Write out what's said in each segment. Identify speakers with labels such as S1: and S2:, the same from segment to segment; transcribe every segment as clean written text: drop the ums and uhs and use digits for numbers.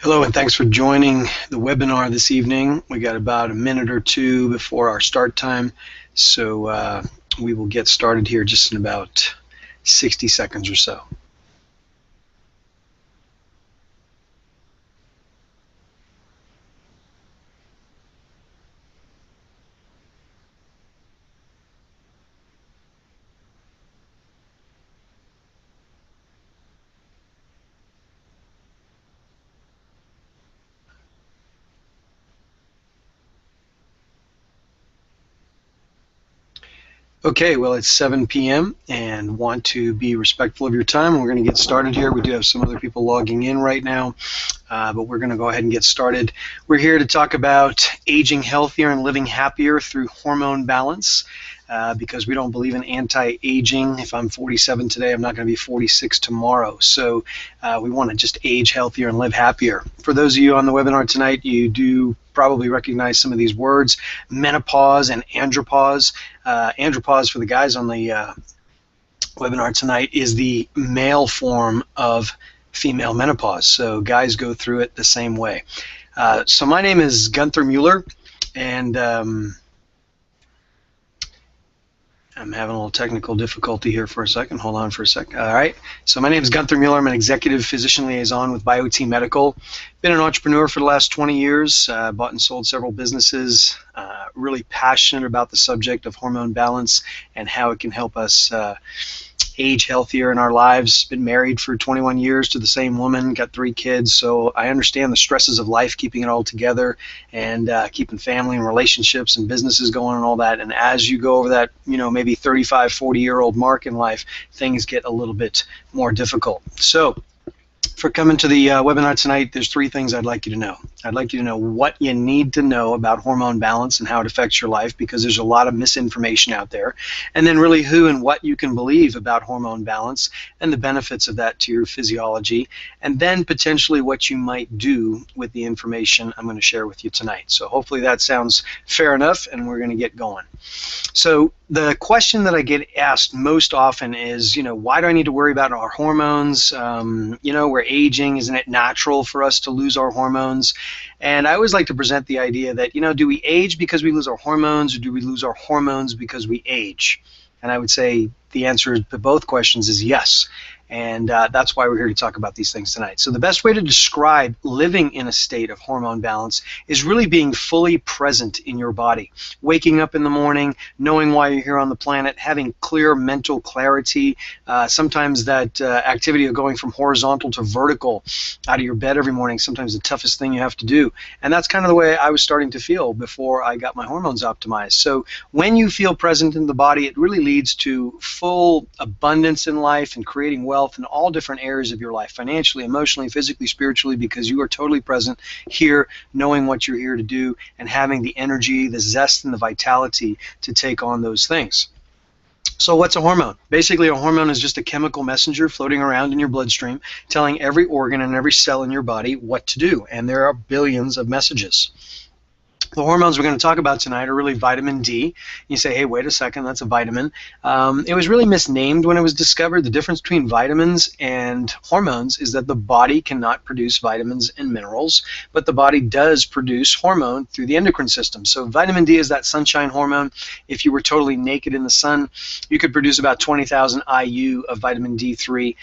S1: Hello, and thanks for joining the webinar this evening. We got about a minute or two before our start time, so we will get started here just in about 60 seconds or so. Okay, well, it's 7 p.m. and want to be respectful of your time. We're going to get started here. We do have some other people logging in right now, but we're going to go ahead and get started. We're here to talk about aging healthier and living happier through hormone balance. Because we don't believe in anti-aging. If I'm 47 today, I'm not going to be 46 tomorrow. So we want to just age healthier and live happier. For those of you on the webinar tonight, you do probably recognize some of these words: menopause and andropause. Andropause, for the guys on the webinar tonight, is the male form of female menopause. So guys go through it the same way. So my name is Gunther Mueller, and I'm having a little technical difficulty here for a second. Hold on for a second. All right. So my name is Gunther Mueller. I'm an executive physician liaison with BioT Medical. Been an entrepreneur for the last 20 years. Bought and sold several businesses. Really passionate about the subject of hormone balance and how it can help us age healthier in our lives. Been married for 21 years to the same woman, got 3 kids, so I understand the stresses of life, keeping it all together, and keeping family and relationships and businesses going and all that. And as you go over that, maybe 35, 40-year-old mark in life, things get a little bit more difficult. So for coming to the webinar tonight, there's 3 things I'd like you to know. I'd like you to know what you need to know about hormone balance and how it affects your life, because there's a lot of misinformation out there. And then really who and what you can believe about hormone balance and the benefits of that to your physiology. And then potentially what you might do with the information I'm going to share with you tonight. So hopefully that sounds fair enough, and we're going to get going. So the question that I get asked most often is, why do I need to worry about our hormones? We're aging. Isn't it natural for us to lose our hormones? And I always like to present the idea that, do we age because we lose our hormones, or do we lose our hormones because we age? And I would say the answer to both questions is yes. And that's why we're here to talk about these things tonight. So the best way to describe living in a state of hormone balance is really being fully present in your body. Waking up in the morning, knowing why you're here on the planet, having clear mental clarity. Sometimes that activity of going from horizontal to vertical out of your bed every morning, sometimes the toughest thing you have to do. And that's kind of the way I was starting to feel before I got my hormones optimized. So when you feel present in the body, it really leads to full abundance in life and creating wealth in all different areas of your life, financially, emotionally, physically, spiritually, because you are totally present here, knowing what you're here to do, and having the energy, the zest, and the vitality to take on those things. So what's a hormone? Basically, a hormone is just a chemical messenger floating around in your bloodstream, telling every organ and every cell in your body what to do, and there are billions of messages. The hormones we're going to talk about tonight are really vitamin D. You say, hey, wait a second, that's a vitamin. It was really misnamed when it was discovered. The difference between vitamins and hormones is that the body cannot produce vitamins and minerals, but the body does produce hormone through the endocrine system. So vitamin D is that sunshine hormone. If you were totally naked in the sun, you could produce about 20,000 IU of vitamin D3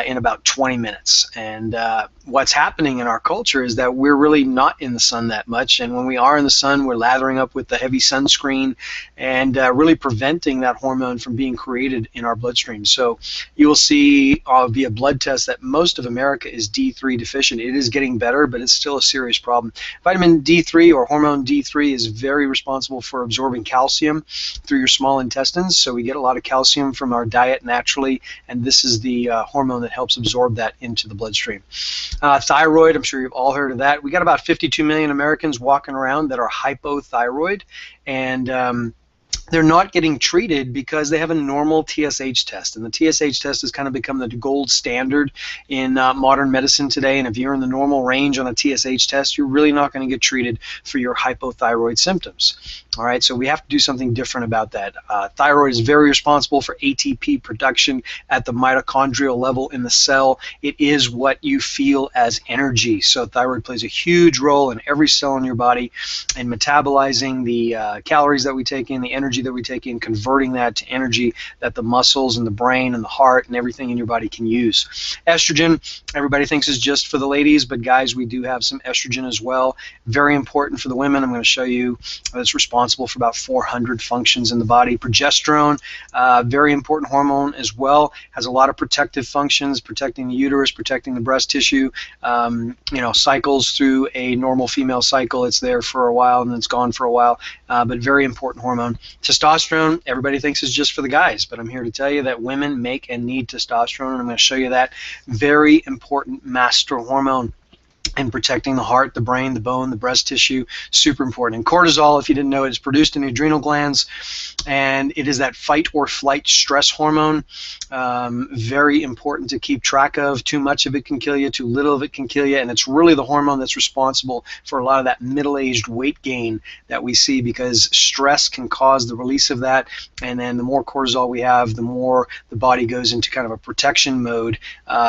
S1: in about 20 minutes. And what's happening in our culture is that we're really not in the sun that much, and when we are in the sun, we're lathering up with the heavy sunscreen and really preventing that hormone from being created in our bloodstream. So you will see via blood tests that most of America is D3 deficient. It is getting better, but it's still a serious problem. Vitamin D3 or hormone D3 is very responsible for absorbing calcium through your small intestines. So we get a lot of calcium from our diet naturally, and this is the hormone that helps absorb that into the bloodstream. Thyroid, I'm sure you've all heard of that. We got about 52 million Americans walking around that are hypothyroid, and they're not getting treated because they have a normal TSH test. And the TSH test has kind of become the gold standard in modern medicine today. And if you're in the normal range on a TSH test, you're really not going to get treated for your hypothyroid symptoms. All right, so we have to do something different about that. Thyroid is very responsible for ATP production at the mitochondrial level in the cell. It is what you feel as energy. So thyroid plays a huge role in every cell in your body and metabolizing the calories that we take in, the energy that we take in, converting that to energy that the muscles and the brain and the heart and everything in your body can use. Estrogen, everybody thinks is just for the ladies, but guys, we do have some estrogen as well. Very important for the women. I'm going to show you it's responsible for about 400 functions in the body. Progesterone, very important hormone as well, has a lot of protective functions, protecting the uterus, protecting the breast tissue, cycles through a normal female cycle. It's there for a while and then it's gone for a while, but very important hormone. Testosterone, everybody thinks is just for the guys, but I'm here to tell you that women make and need testosterone, and I'm going to show you that. Very important master hormone in protecting the heart, the brain, the bone, the breast tissue, super important. And cortisol, if you didn't know it, is produced in the adrenal glands, and it is that fight or flight stress hormone. Very important to keep track of. Too much of it can kill you, too little of it can kill you, and it's really the hormone that's responsible for a lot of that middle-aged weight gain that we see, because stress can cause the release of that, and then the more cortisol we have, the more the body goes into kind of a protection mode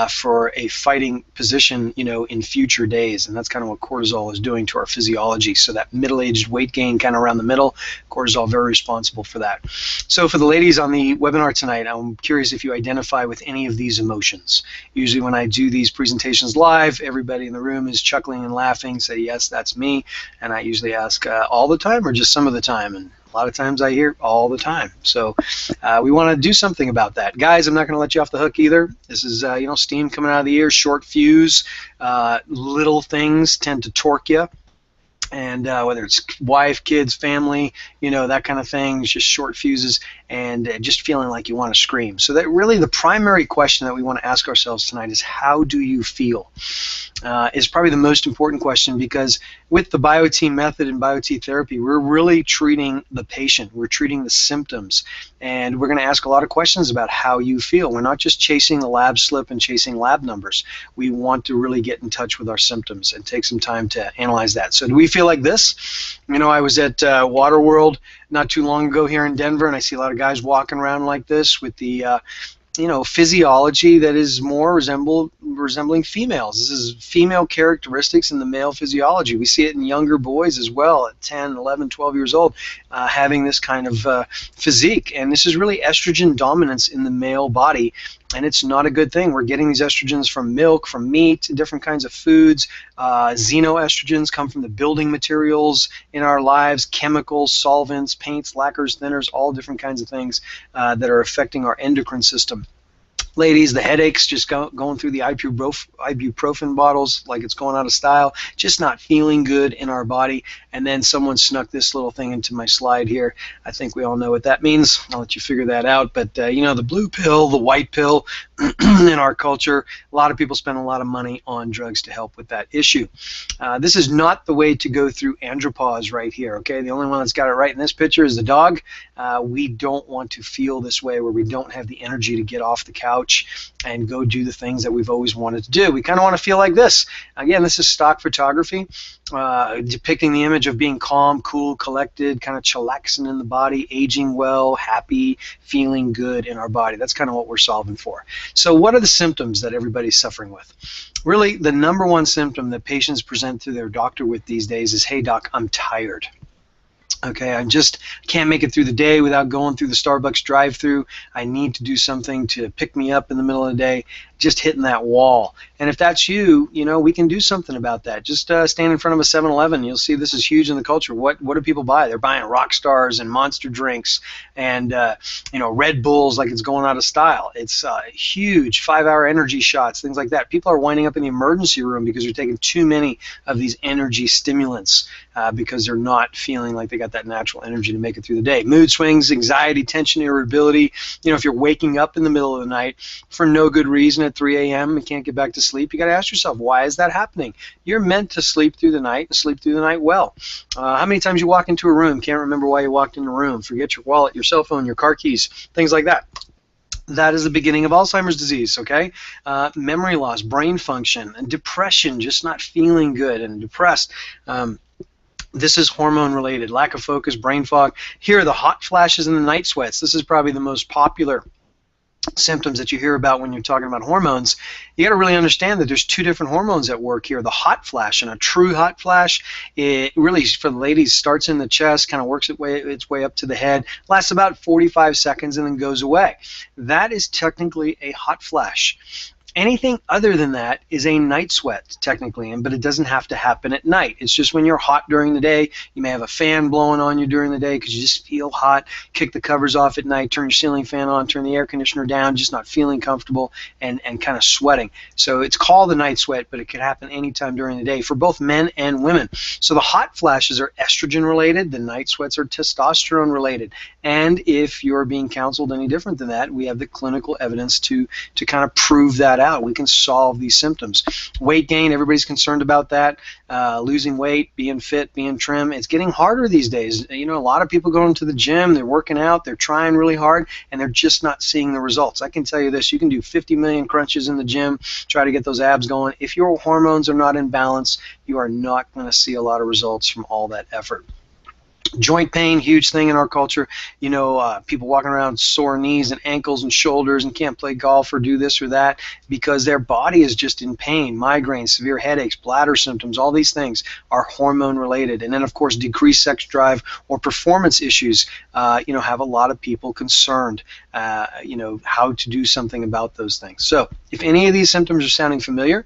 S1: for a fighting position, in future days. And that's kind of what cortisol is doing to our physiology. So that middle-aged weight gain kind of around the middle, cortisol very responsible for that. So for the ladies on the webinar tonight, I'm curious if you identify with any of these emotions. Usually when I do these presentations live, everybody in the room is chuckling and laughing, say, yes, that's me. And I usually ask all the time or just some of the time. And a lot of times I hear all the time. So we want to do something about that. Guys, I'm not going to let you off the hook either. This is, steam coming out of the ear, short fuse. Little things tend to torque you. And whether it's wife, kids, family, that kind of thing, it's just short fuses and just feeling like you want to scream. So that really the primary question that we want to ask ourselves tonight is, how do you feel? Is probably the most important question, because with the BioT method and BioT therapy, we're really treating the patient. We're treating the symptoms. And we're going to ask a lot of questions about how you feel. We're not just chasing the lab slip and chasing lab numbers. We want to really get in touch with our symptoms and take some time to analyze that. So do we feel like this? I was at Waterworld not too long ago here in Denver, and I see a lot of guys walking around like this with the physiology that is more resembling females. This is female characteristics in the male physiology. We see it in younger boys as well at 10, 11, 12 years old, having this kind of physique. And this is really estrogen dominance in the male body, and it's not a good thing. We're getting these estrogens from milk, from meat, different kinds of foods. Xenoestrogens come from the building materials in our lives, chemicals, solvents, paints, lacquers, thinners, all different kinds of things that are affecting our endocrine system. Ladies, the headaches, just going through the ibuprofen bottles like it's going out of style, just not feeling good in our body. And then someone snuck this little thing into my slide here. I think we all know what that means. I'll let you figure that out. But, the blue pill, the white pill in our culture, a lot of people spend a lot of money on drugs to help with that issue. This is not the way to go through andropause right here, okay? The only one that's got it right in this picture is the dog. We don't want to feel this way where we don't have the energy to get off the couch and go do the things that we've always wanted to do. We kind of want to feel like this. Again, this is stock photography, depicting the image of being calm, cool, collected, kind of chillaxing in the body, aging well, happy, feeling good in our body. That's kind of what we're solving for. So what are the symptoms that everybody's suffering with? Really, the number one symptom that patients present to their doctor with these days is, hey doc, I'm tired. Okay, I just can't make it through the day without going through the Starbucks drive-thru. I need to do something to pick me up in the middle of the day, just hitting that wall. And if that's you, we can do something about that. Just stand in front of a 7-Eleven. You'll see this is huge in the culture. What do people buy? They're buying rock stars and monster drinks and Red Bulls like it's going out of style. It's huge 5-hour energy shots, things like that. People are winding up in the emergency room because they're taking too many of these energy stimulants because they're not feeling like they got that natural energy to make it through the day. Mood swings, anxiety, tension, irritability. If you're waking up in the middle of the night for no good reason, at 3 a.m. and can't get back to sleep, you got to ask yourself, why is that happening? You're meant to sleep through the night and sleep through the night well. How many times you walk into a room, can't remember why you walked in the room, forget your wallet, your cell phone, your car keys, things like that. That is the beginning of Alzheimer's disease, okay? Memory loss, brain function, and depression, just not feeling good and depressed. This is hormone related, lack of focus, brain fog. Here are the hot flashes and the night sweats. This is probably the most popular symptoms that you hear about when you're talking about hormones. You got to really understand that there's two different hormones at work here. The hot flash, and a true hot flash, it really, for the ladies, starts in the chest, kind of works its way up to the head, lasts about 45 seconds and then goes away. That is technically a hot flash. Anything other than that is a night sweat, technically, but it doesn't have to happen at night. It's just when you're hot during the day. You may have a fan blowing on you during the day because you just feel hot. Kick the covers off at night, turn your ceiling fan on, turn the air conditioner down, just not feeling comfortable and kind of sweating. So it's called the night sweat, but it can happen anytime during the day for both men and women. So the hot flashes are estrogen related, the night sweats are testosterone related. And if you're being counseled any different than that, we have the clinical evidence to kind of prove that out. We can solve these symptoms. Weight gain, everybody's concerned about that. Losing weight, being fit, being trim. It's getting harder these days. You know, a lot of people going to the gym, they're working out, they're trying really hard, and they're just not seeing the results. I can tell you this, you can do 50 million crunches in the gym, try to get those abs going. If your hormones are not in balance, you are not going to see a lot of results from all that effort. Joint pain, huge thing in our culture. You know, people walking around sore knees and ankles and shoulders and can't play golf or do this or that because their body is just in pain. Migraines, severe headaches, bladder symptoms, all these things are hormone related. And then, of course, decreased sex drive or performance issues, you know, have a lot of people concerned, you know, how to do something about those things. So if any of these symptoms are sounding familiar,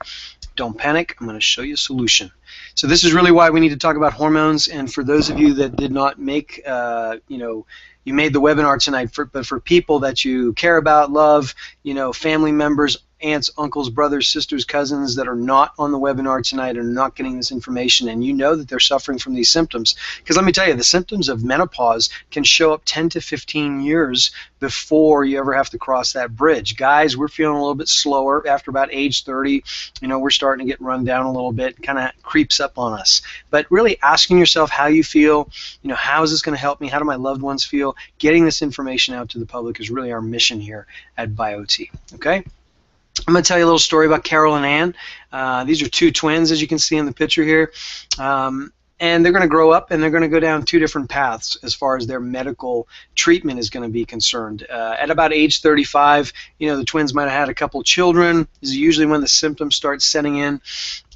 S1: don't panic. I'm going to show you a solution. So this is really why we need to talk about hormones. And for those of you that did not make, you know, you made the webinar tonight, but for people that you care about, love, you know, family members, aunts, uncles, brothers, sisters, cousins that are not on the webinar tonight and are not getting this information, and you know that they're suffering from these symptoms. Because let me tell you, the symptoms of menopause can show up 10 to 15 years before you ever have to cross that bridge. Guys, we're feeling a little bit slower after about age 30. You know, we're starting to get run down a little bit, kind of creeps up on us. But really asking yourself how you feel, you know, how is this going to help me? How do my loved ones feel? Getting this information out to the public is really our mission here at BioT. Okay? I'm going to tell you a little story about Carol and Ann. These are two twins, as you can see in the picture here. And they're going to grow up and they're going to go down two different paths as far as their medical treatment is going to be concerned. At about age 35, you know, the twins might have had a couple children. This is usually when the symptoms start setting in.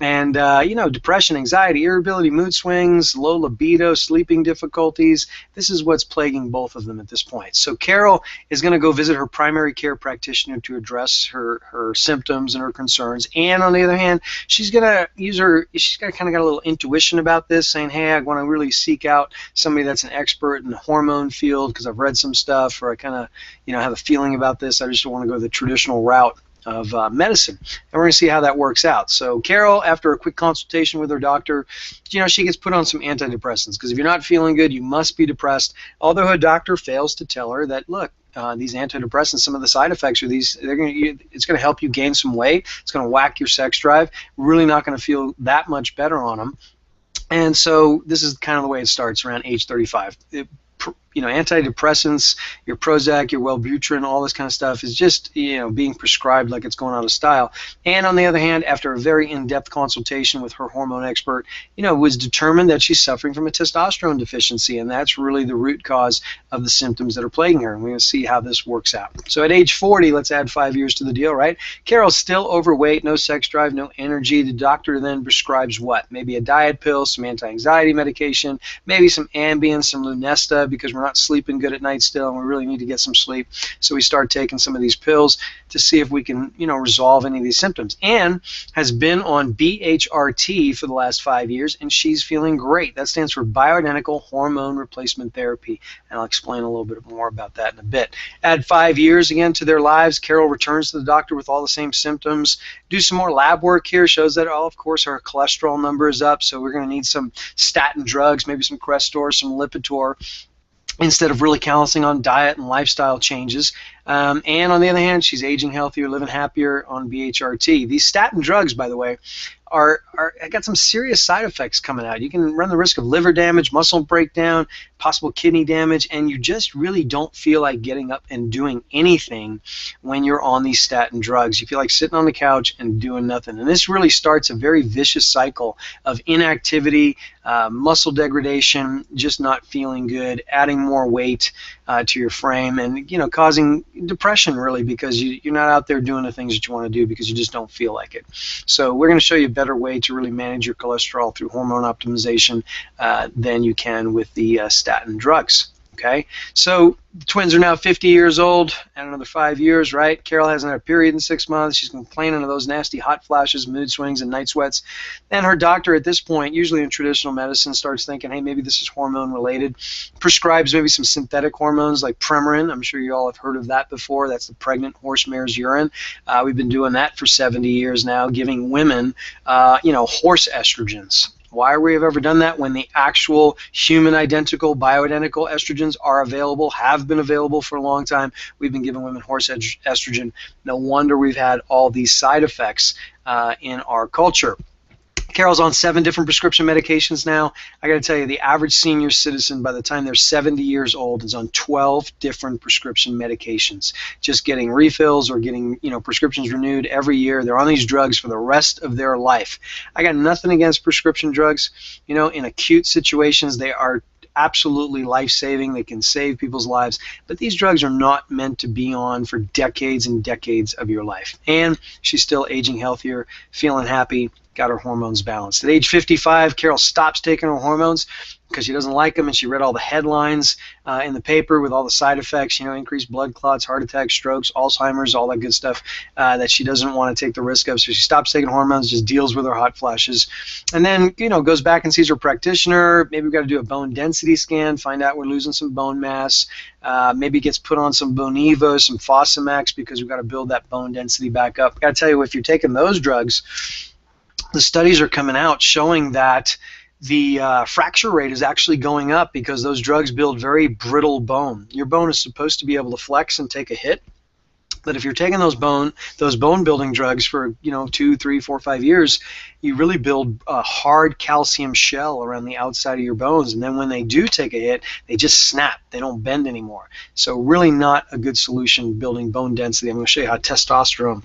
S1: And, you know, depression, anxiety, irritability, mood swings, low libido, sleeping difficulties. This is what's plaguing both of them at this point. So Carol is going to go visit her primary care practitioner to address her symptoms and her concerns. And on the other hand, she's going to use she's got kind of got a little intuition about this, saying, hey, I want to really seek out somebody that's an expert in the hormone field because I've read some stuff, or I kind of, you know, have a feeling about this. I just don't want to go the traditional route of medicine. And we're going to see how that works out. So Carol, after a quick consultation with her doctor, you know, she gets put on some antidepressants because if you're not feeling good, you must be depressed. Although her doctor fails to tell her that, look, these antidepressants, some of the side effects are these, it's going to help you gain some weight. It's going to whack your sex drive. Really not going to feel that much better on them. And so this is kind of the way it starts around age 35. You know, antidepressants, your Prozac, your Wellbutrin, all this kind of stuff is just, you know, being prescribed like it's going out of style. And on the other hand, after a very in-depth consultation with her hormone expert, you know, it was determined that she's suffering from a testosterone deficiency, and that's really the root cause of the symptoms that are plaguing her. And we're going to see how this works out. So at age 40, let's add 5 years to the deal, right? Carol's still overweight, no sex drive, no energy. The doctor then prescribes what? Maybe a diet pill, some anti-anxiety medication, maybe some Ambien, some Lunesta, because we're not sleeping good at night still and we really need to get some sleep. So we start taking some of these pills to see if we can, you know, resolve any of these symptoms. Anne has been on BHRT for the last 5 years and she's feeling great. That stands for bioidentical hormone replacement therapy. And I'll explain a little bit more about that in a bit. Add 5 years again to their lives. Carol returns to the doctor with all the same symptoms. Do some more lab work here. Shows that, oh, of course, her cholesterol number is up. So we're going to need some statin drugs, maybe some Crestor, some Lipitor, instead of really counseling on diet and lifestyle changes. And on the other hand, she's aging healthier, living happier on BHRT. These statin drugs, by the way, are got some serious side effects coming out. You can run the risk of liver damage, muscle breakdown, possible kidney damage, and you just really don't feel like getting up and doing anything when you're on these statin drugs. You feel like sitting on the couch and doing nothing. And this really starts a very vicious cycle of inactivity, muscle degradation, just not feeling good, adding more weight to your frame, and causing depression really, because you're not out there doing the things that you want to do because you just don't feel like it. So we're going to show you a better way to really manage your cholesterol through hormone optimization than you can with the statin drugs. Okay, so the twins are now 50 years old, and another 5 years, right? Carol hasn't had a period in 6 months. She's complaining of those nasty hot flashes, mood swings, and night sweats. And her doctor at this point, usually in traditional medicine, starts thinking, hey, maybe this is hormone related. Prescribes maybe some synthetic hormones like Premarin. I'm sure you all have heard of that before. That's the pregnant horse mare's urine. We've been doing that for 70 years now, giving women, horse estrogens. Why we have ever done that when the actual human identical, bioidentical estrogens are available, have been available for a long time? We've been giving women horse estrogen. No wonder we've had all these side effects in our culture. Carol's on 7 different prescription medications now. I got to tell you, the average senior citizen, by the time they're 70 years old, is on 12 different prescription medications. Just getting refills or getting prescriptions renewed every year. They're on these drugs for the rest of their life. I got nothing against prescription drugs. In acute situations, they are absolutely life-saving. They can save people's lives, but these drugs are not meant to be on for decades and decades of your life. And she's still aging healthier, feeling happy, got her hormones balanced. At age 55, Carol stops taking her hormones because she doesn't like them, and she read all the headlines in the paper with all the side effects, increased blood clots, heart attacks, strokes, Alzheimer's, all that good stuff that she doesn't want to take the risk of. So she stops taking hormones, just deals with her hot flashes, and then goes back and sees her practitioner. Maybe we've got to do a bone density scan, find out we're losing some bone mass. Maybe gets put on some Bonivo, some Fosamax, because we've got to build that bone density back up. I got to tell you, if you're taking those drugs, the studies are coming out showing that the fracture rate is actually going up because those drugs build very brittle bone. Your bone is supposed to be able to flex and take a hit, but if you're taking those bone building drugs for 2, 3, 4, 5 years, you really build a hard calcium shell around the outside of your bones, and then when they do take a hit, they just snap. They don't bend anymore. So really not a good solution building bone density. I'm going to show you how testosterone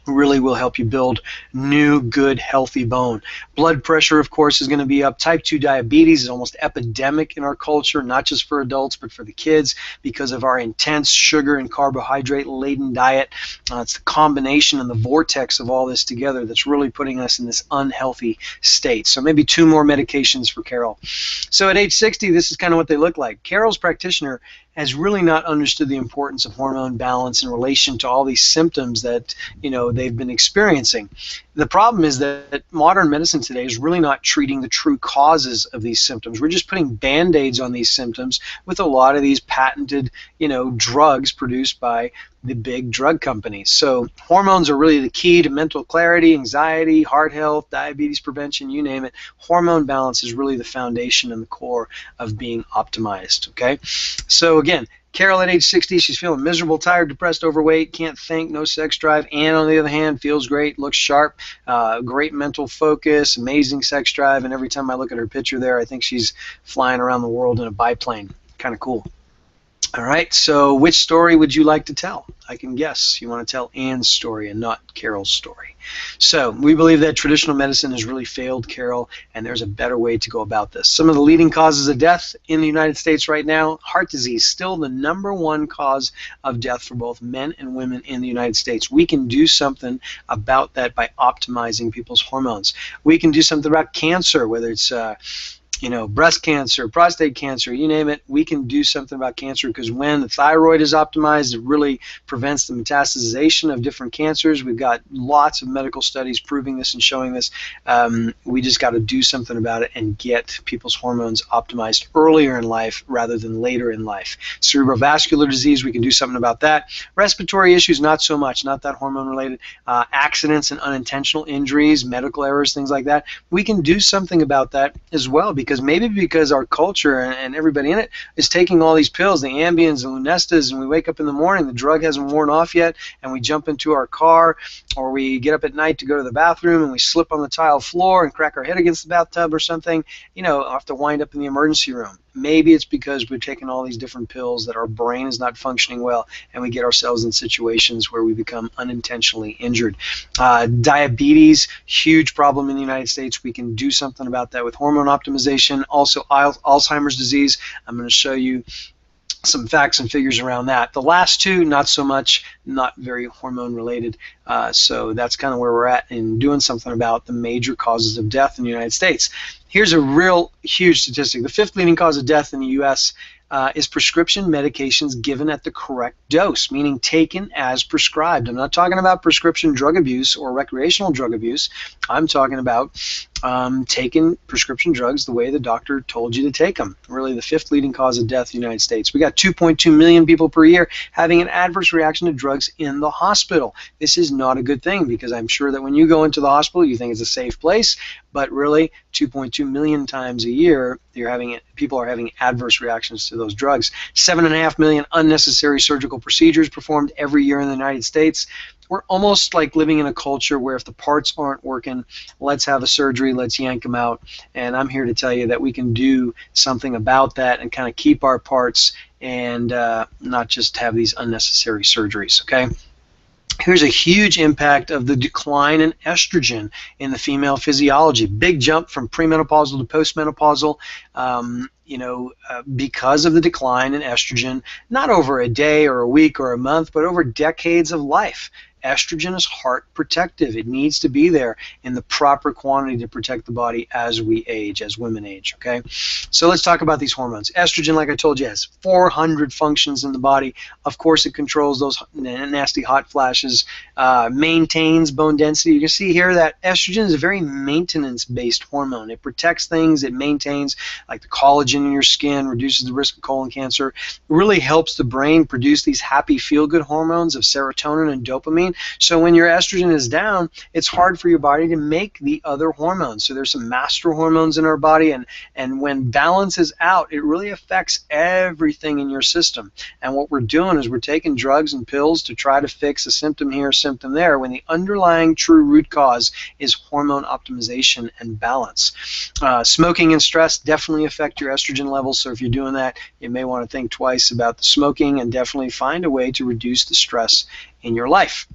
S1: really will help you build new, good, healthy bone. Blood pressure, of course, is going to be up. Type 2 diabetes is almost epidemic in our culture, not just for adults, but for the kids, because of our intense sugar and carbohydrate-laden diet. It's the combination and the vortex of all this together that's really putting us in this unhealthy state. So maybe 2 more medications for Carol. So at age 60, this is kind of what they look like. Carol's practitioner has really not understood the importance of hormone balance in relation to all these symptoms that they've been experiencing. The problem is that modern medicine today is really not treating the true causes of these symptoms. We're just putting band-aids on these symptoms with a lot of these patented, drugs produced by the big drug companies. So hormones are really the key to mental clarity, anxiety, heart health, diabetes prevention, you name it. Hormone balance is really the foundation and the core of being optimized, okay? So again, Carol at age 60, she's feeling miserable, tired, depressed, overweight, can't think, no sex drive, and on the other hand, feels great, looks sharp, great mental focus, amazing sex drive, and every time I look at her picture there, I think she's flying around the world in a biplane. Kind of cool. All right, so which story would you like to tell? I can guess you want to tell Anne's story and not Carol's story. So we believe that traditional medicine has really failed Carol, and there's a better way to go about this. Some of the leading causes of death in the United States right now: heart disease, still the #1 cause of death for both men and women in the United States. We can do something about that by optimizing people's hormones. We can do something about cancer, whether it's breast cancer, prostate cancer, you name it. We can do something about cancer, because when the thyroid is optimized, it really prevents the metastasization of different cancers. We've got lots of medical studies proving this and showing this. We just got to do something about it and get people's hormones optimized earlier in life rather than later in life. Cerebrovascular disease, we can do something about that. Respiratory issues, not so much, not that hormone related. Accidents and unintentional injuries, medical errors, things like that. We can do something about that as well, because because our culture and everybody in it is taking all these pills, the Ambiens and Lunestas, and we wake up in the morning, the drug hasn't worn off yet, and we jump into our car, or we get up at night to go to the bathroom and we slip on the tile floor and crack our head against the bathtub or something, you know, have to wind up in the emergency room. Maybe it's because we're taking all these different pills that our brain is not functioning well, and we get ourselves in situations where we become unintentionally injured. Diabetes, huge problem in the United States. We can do something about that with hormone optimization. Also, Alzheimer's disease. I'm going to show you some facts and figures around that. The last two, not so much, not very hormone related. So that's kind of where we're at in doing something about the major causes of death in the United States. Here's a real huge statistic. The 5th leading cause of death in the U.S. Is prescription medications given at the correct dose, meaning taken as prescribed. I'm not talking about prescription drug abuse or recreational drug abuse. I'm talking about taking prescription drugs the way the doctor told you to take them. Really the 5th leading cause of death in the United States. We got 2.2 million people per year having an adverse reaction to drugs in the hospital. This is not a good thing, because I'm sure that when you go into the hospital you think it's a safe place, but really 2.2 million times a year people are having adverse reactions to those drugs. 7.5 million unnecessary surgical procedures performed every year in the United States. We're almost like living in a culture where if the parts aren't working, let's have a surgery, let's yank them out. And I'm here to tell you that we can do something about that and kind of keep our parts and not just have these unnecessary surgeries, okay? Here's a huge impact of the decline in estrogen in the female physiology. Big jump from premenopausal to postmenopausal, because of the decline in estrogen, not over a day or a week or a month, but over decades of life. Estrogen is heart protective. It needs to be there in the proper quantity to protect the body as we age, as women age, okay? So let's talk about these hormones. Estrogen, like I told you, has 400 functions in the body. Of course, it controls those nasty hot flashes, maintains bone density. You can see here that estrogen is a very maintenance-based hormone. It protects things. It maintains, like the collagen in your skin, reduces the risk of colon cancer. It really helps the brain produce these happy, feel-good hormones of serotonin and dopamine. So when your estrogen is down, it's hard for your body to make the other hormones. So there's some master hormones in our body, and when balance is out, it really affects everything in your system. And what we're doing is we're taking drugs and pills to try to fix a symptom here, a symptom there, when the underlying true root cause is hormone optimization and balance. Smoking and stress definitely affect your estrogen levels, so if you're doing that, you may want to think twice about the smoking and definitely find a way to reduce the stress in your life.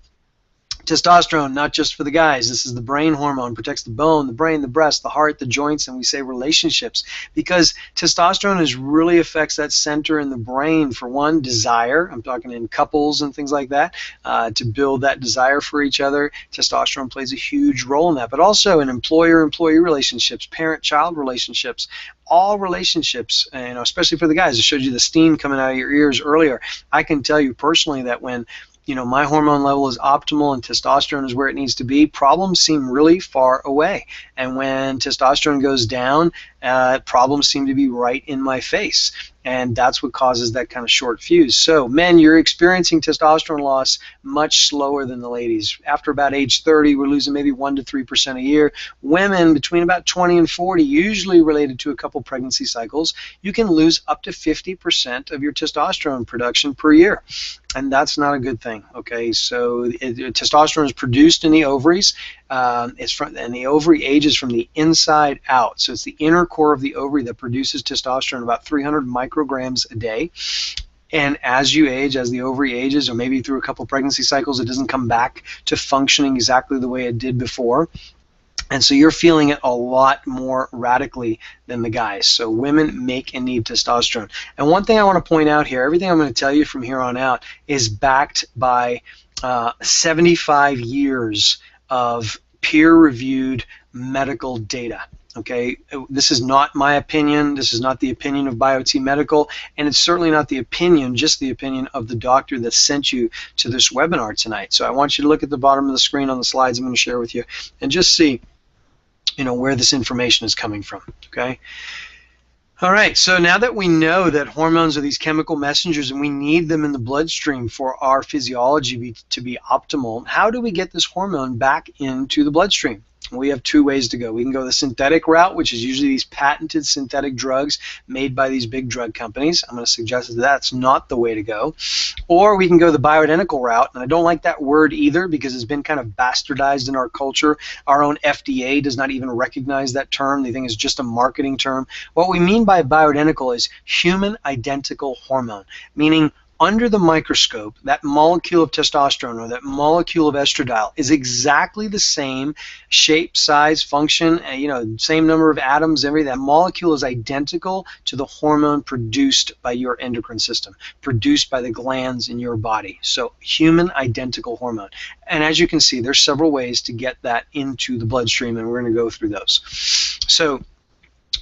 S1: Testosterone, not just for the guys. This is the brain hormone, protects the bone, the brain, the breast, the heart, the joints, and we say relationships, because testosterone really affects that center in the brain. For one, desire. I'm talking in couples and things like that, to build that desire for each other. Testosterone plays a huge role in that, but also in employer-employee relationships, parent-child relationships, all relationships, especially for the guys. I showed you the steam coming out of your ears earlier. I can tell you personally that when my hormone level is optimal and testosterone is where it needs to be, problems seem really far away. And when testosterone goes down, problems seem to be right in my face. And that's what causes that kind of short fuse. So men, you're experiencing testosterone loss much slower than the ladies. After about age 30, we're losing maybe 1 to 3% a year. Women, between about 20 and 40, usually related to a couple pregnancy cycles, you can lose up to 50% of your testosterone production per year. And that's not a good thing, okay? So testosterone is produced in the ovaries, and the ovary ages from the inside out. So it's the inner core of the ovary that produces testosterone, about 300 micrograms a day. And as you age, as the ovary ages, or maybe through a couple pregnancy cycles, it doesn't come back to functioning exactly the way it did before. And so you're feeling it a lot more radically than the guys. So women make and need testosterone. And one thing I want to point out here, everything I'm going to tell you from here on out is backed by 75 years of peer-reviewed medical data. Okay, this is not my opinion. This is not the opinion of BioT Medical, and it's certainly not the opinion, just the opinion of the doctor that sent you to this webinar tonight. So I want you to look at the bottom of the screen on the slides I'm going to share with you and just see, where this information is coming from. Okay. All right, so now that we know that hormones are these chemical messengers and we need them in the bloodstream for our physiology to be optimal, how do we get this hormone back into the bloodstream? We have two ways to go. We can go the synthetic route, which is usually these patented synthetic drugs made by these big drug companies. I'm going to suggest that that's not the way to go. Or we can go the bioidentical route, and I don't like that word either because it's been kind of bastardized in our culture. Our own FDA does not even recognize that term. They think it's just a marketing term. What we mean by bioidentical is human identical hormone, meaning under the microscope, that molecule of testosterone or that molecule of estradiol is exactly the same shape, size, function, same number of atoms, everything. That molecule is identical to the hormone produced by your endocrine system, produced by the glands in your body. So human identical hormone. And as you can see, there's several ways to get that into the bloodstream, and we're going to go through those. So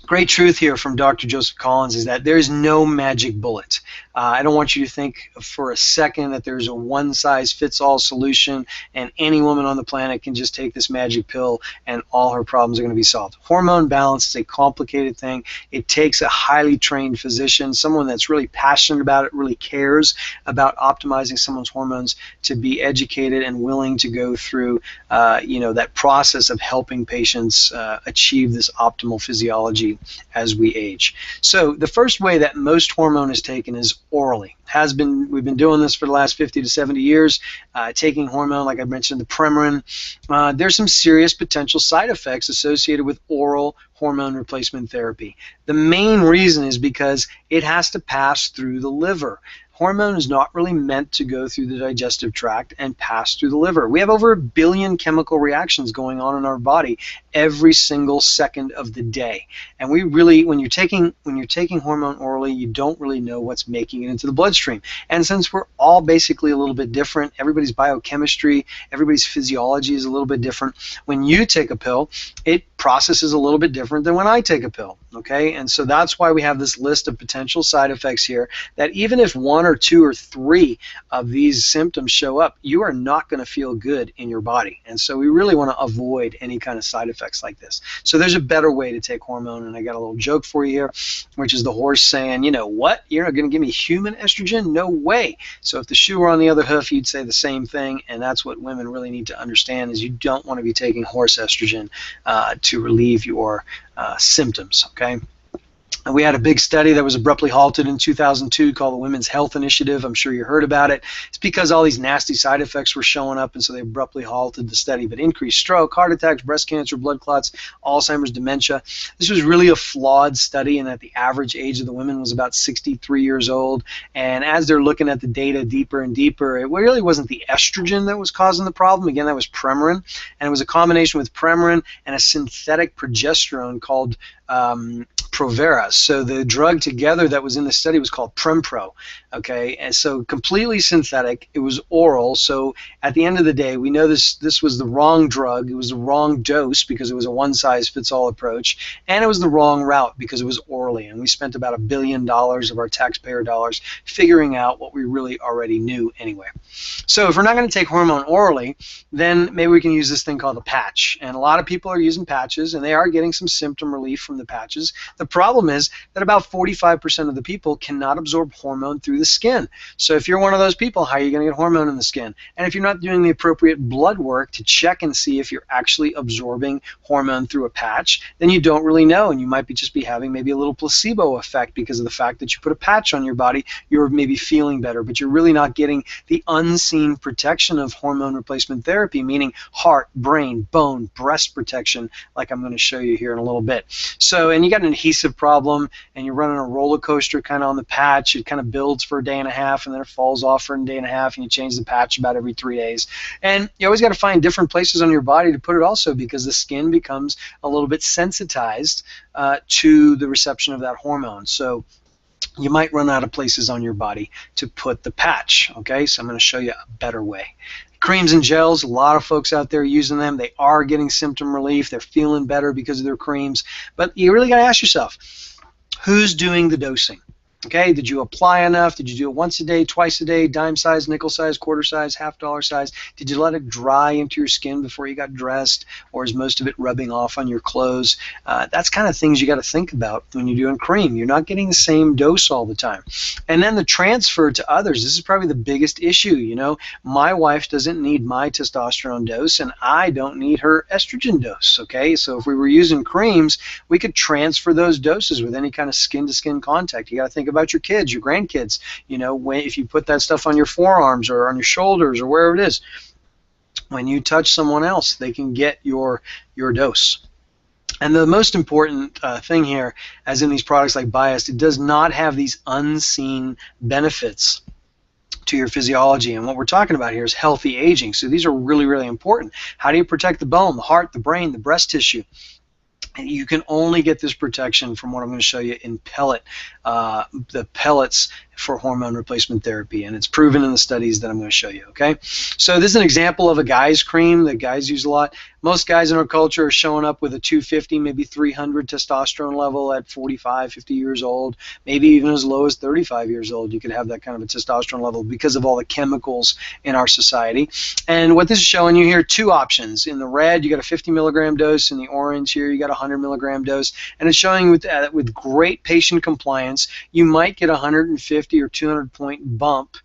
S1: great truth here from Dr. Joseph Collins is that there is no magic bullet. I don't want you to think for a second that there's a one-size-fits-all solution and any woman on the planet can just take this magic pill and all her problems are going to be solved. Hormone balance is a complicated thing. It takes a highly trained physician, someone that's really passionate about it, really cares about optimizing someone's hormones, to be educated and willing to go through that process of helping patients achieve this optimal physiology as we age. So the first way that most hormone is taken is orally. We've been doing this for the last 50 to 70 years, taking hormone, like I mentioned, the Premarin. There's some serious potential side effects associated with oral hormone replacement therapy. The main reason is because it has to pass through the liver. Hormone is not really meant to go through the digestive tract and pass through the liver. We have over 1 billion chemical reactions going on in our body every single second of the day. And we really, when you're taking hormone orally, you don't really know what's making it into the bloodstream. And since we're all basically a little bit different, everybody's biochemistry, everybody's physiology is a little bit different. When you take a pill, it processes a little bit different than when I take a pill. Okay, and so that's why we have this list of potential side effects here, that even if 1 or 2 or 3 of these symptoms show up, you are not going to feel good in your body. And so we really want to avoid any kind of side effects like this. So there's a better way to take hormone, and I got a little joke for you here, which is the horse saying, you know what, you're not going to give me human estrogen? No way. So if the shoe were on the other hoof, you'd say the same thing, and that's what women really need to understand, is you don't want to be taking horse estrogen to relieve your symptoms, okay? And we had a big study that was abruptly halted in 2002 called the Women's Health Initiative. I'm sure you heard about it. It's because all these nasty side effects were showing up, and so they abruptly halted the study. But increased stroke, heart attacks, breast cancer, blood clots, Alzheimer's, dementia. This was really a flawed study in that the average age of the women was about 63 years old. And as they're looking at the data deeper and deeper, it really wasn't the estrogen that was causing the problem. Again, that was Premarin. And it was a combination with Premarin and a synthetic progesterone called Provera. So the drug together that was in the study was called Prempro. Okay, and so completely synthetic. It was oral. So at the end of the day, we know this was the wrong drug. It was the wrong dose because it was a one-size-fits-all approach, and it was the wrong route because it was orally. And we spent about $1 billion of our taxpayer dollars figuring out what we really already knew anyway. So if we're not going to take hormone orally, then maybe we can use this thing called a patch. And a lot of people are using patches, and they are getting some symptom relief from the patches. The problem is that about 45% of the people cannot absorb hormone through the skin. So if you're one of those people, how are you going to get hormone in the skin? And if you're not doing the appropriate blood work to check and see if you're actually absorbing hormone through a patch, then you don't really know, and you might just be having maybe a little placebo effect because of the fact that you put a patch on your body. You're maybe feeling better, but you're really not getting the unseen protection of hormone replacement therapy, meaning heart, brain, bone, breast protection, like I'm going to show you here in a little bit. So, and you got an adhesive problem, and you're running a roller coaster kind of on the patch. It kind of builds for a day and a half, and then it falls off for a day and a half, and you change the patch about every 3 days. And you always got to find different places on your body to put it also, because the skin becomes a little bit sensitized to the reception of that hormone. So you might run out of places on your body to put the patch. Okay, so I'm going to show you a better way. Creams and gels, a lot of folks out there using them. They are getting symptom relief. They're feeling better because of their creams. But you really got to ask yourself, who's doing the dosing? Okay, did you apply enough? Did you do it once a day, twice a day, dime size, nickel size, quarter size, $half size? Did you let it dry into your skin before you got dressed, or is most of it rubbing off on your clothes? That's kind of things you got to think about when you're doing cream. You're not getting the same dose all the time. And then the transfer to others. This is probably the biggest issue. You know, my wife doesn't need my testosterone dose, and I don't need her estrogen dose. Okay, so if we were using creams, we could transfer those doses with any kind of skin-to-skin contact. You got to think about your kids, your grandkids. You know, if you put that stuff on your forearms or on your shoulders or wherever it is, when you touch someone else, they can get your dose. And the most important thing here, as in these products like Biased, it does not have these unseen benefits to your physiology. And what we're talking about here is healthy aging. So these are really, really important. How do you protect the bone, the heart, the brain, the breast tissue? And you can only get this protection from what I'm going to show you in the pellets for hormone replacement therapy, and it's proven in the studies that I'm going to show you. Okay, so this is an example of a guy's cream that guys use a lot. Most guys in our culture are showing up with a 250, maybe 300 testosterone level at 45, 50 years old, maybe even as low as 35 years old. You could have that kind of a testosterone level because of all the chemicals in our society. And what this is showing you here, two options. In the red, you got a 50 milligram dose. In the orange here, you got a 100 milligram dose. And it's showing with great patient compliance, you might get a 150 or 200 point bump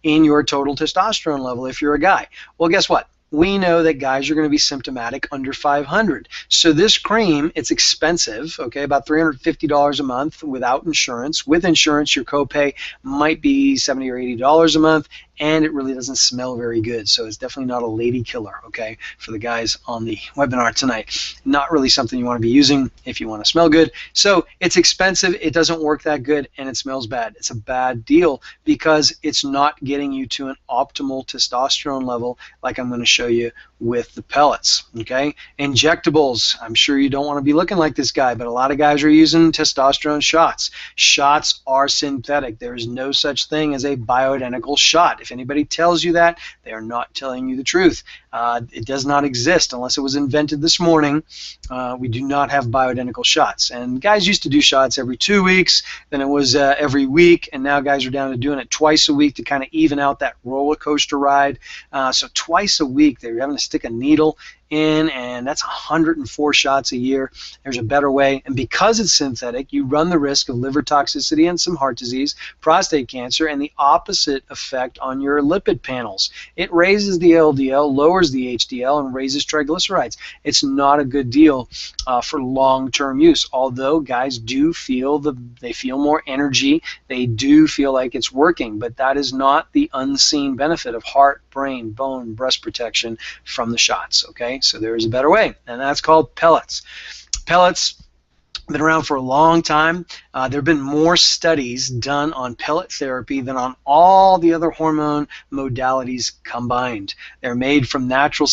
S1: in your total testosterone level if you're a guy. Well, guess what? We know that guys are going to be symptomatic under 500. So this cream, it's expensive, okay, about $350 a month without insurance. With insurance, your copay might be $70 or $80 a month, and it really doesn't smell very good. So it's definitely not a lady killer, okay, for the guys on the webinar tonight. Not really something you want to be using if you want to smell good. So it's expensive, it doesn't work that good, and it smells bad. It's a bad deal because it's not getting you to an optimal testosterone level like I'm going to show you with the pellets. Okay, injectables, I'm sure you don't want to be looking like this guy, but a lot of guys are using testosterone shots. Shots are synthetic. There is no such thing as a bioidentical shot. If anybody tells you that, they are not telling you the truth. It does not exist unless it was invented this morning. We do not have bioidentical shots. And guys used to do shots every 2 weeks, then it was every week, and now guys are down to doing it twice a week to kind of even out that roller coaster ride. So twice a week they're having to stick a needle in, and that's 104 shots a year. There's a better way, and because it's synthetic, you run the risk of liver toxicity and some heart disease, prostate cancer, and the opposite effect on your lipid panels. It raises the LDL, lowers the HDL, and raises triglycerides. It's not a good deal for long-term use, although guys do feel they feel more energy, they do feel like it's working, but that is not the unseen benefit of heart, brain, bone, breast protection from the shots. Okay, so there is a better way, and that's called pellets. Pellets been around for a long time. There have been more studies done on pellet therapy than on all the other hormone modalities combined. They're made from natural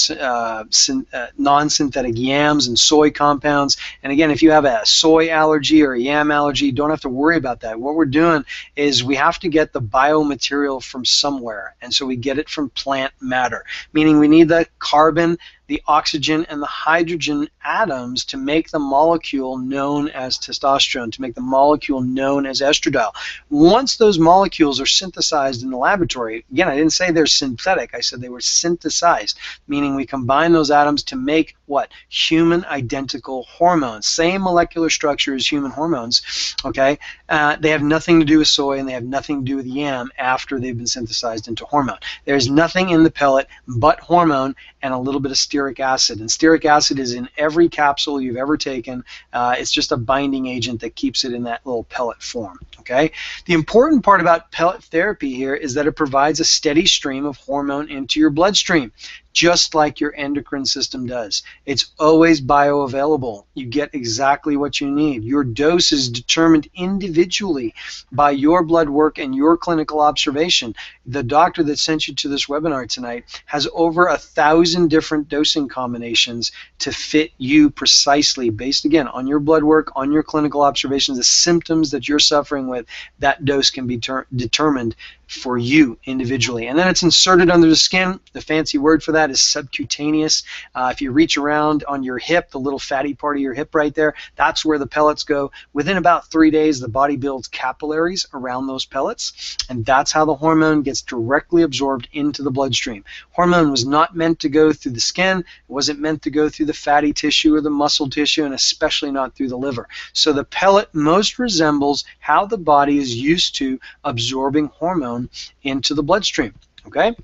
S1: non-synthetic yams and soy compounds. And again, if you have a soy allergy or a yam allergy, you don't have to worry about that. What we're doing is we have to get the biomaterial from somewhere, and so we get it from plant matter, meaning we need the carbon, the oxygen, and the hydrogen atoms to make the molecule known as testosterone, to make the molecule known as estradiol. Once those molecules are synthesized in the laboratory, again, I didn't say they're synthetic, I said they were synthesized, meaning we combine those atoms to make what? Human identical hormones. Same molecular structure as human hormones, okay? They have nothing to do with soy, and they have nothing to do with yam after they've been synthesized into hormone. There's nothing in the pellet but hormone and a little bit of stearic acid. And stearic acid is in every capsule you've ever taken. It's just a binding agent that keeps it in that little pellet form. Okay? The important part about pellet therapy here is that it provides a steady stream of hormone into your bloodstream, just like your endocrine system does. It's always bioavailable. You get exactly what you need. Your dose is determined individually by your blood work and your clinical observation. The doctor that sent you to this webinar tonight has over 1,000 different dosing combinations to fit you precisely based, again, on your blood work, on your clinical observations, the symptoms that you're suffering with. That dose can be determined for you individually. And then it's inserted under the skin. The fancy word for that is subcutaneous. If you reach around on your hip, the little fatty part of your hip right there, that's where the pellets go. Within about 3 days, the body builds capillaries around those pellets, and that's how the hormone gets directly absorbed into the bloodstream. Hormone was not meant to go through the skin. It wasn't meant to go through the fatty tissue or the muscle tissue, and especially not through the liver. So the pellet most resembles how the body is used to absorbing hormone into the bloodstream. Okay?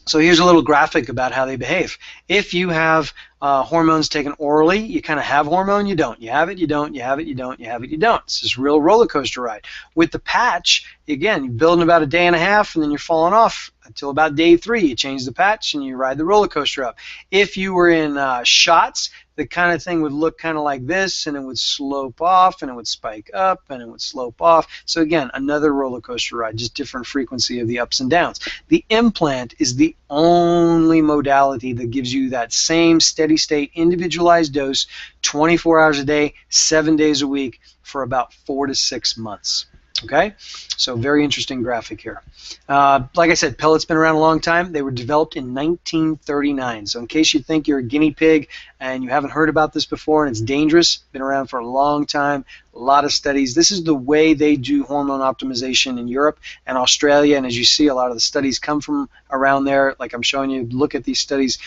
S1: So here's a little graphic about how they behave. If you have hormones taken orally, you kind of have hormone, you don't. You have it, you don't. You have it, you don't. You have it, you don't. It's this real roller coaster ride. With the patch, again, you build in about a day and a half, and then you're falling off until about day 3. You change the patch, and you ride the roller coaster up. If you were in shots, the kind of thing would look kind of like this, and it would slope off, and it would spike up, and it would slope off. So again, another roller coaster ride, just different frequency of the ups and downs. The implant is the only modality that gives you that same steady state individualized dose 24 hours a day, 7 days a week for about 4 to 6 months. Okay, so very interesting graphic here. Like I said, pellets been around a long time. They were developed in 1939. So in case you think you're a guinea pig and you haven't heard about this before and it's dangerous, been around for a long time, a lot of studies. This is the way they do hormone optimization in Europe and Australia, and as you see, a lot of the studies come from around there. Like I'm showing you, look at these studies,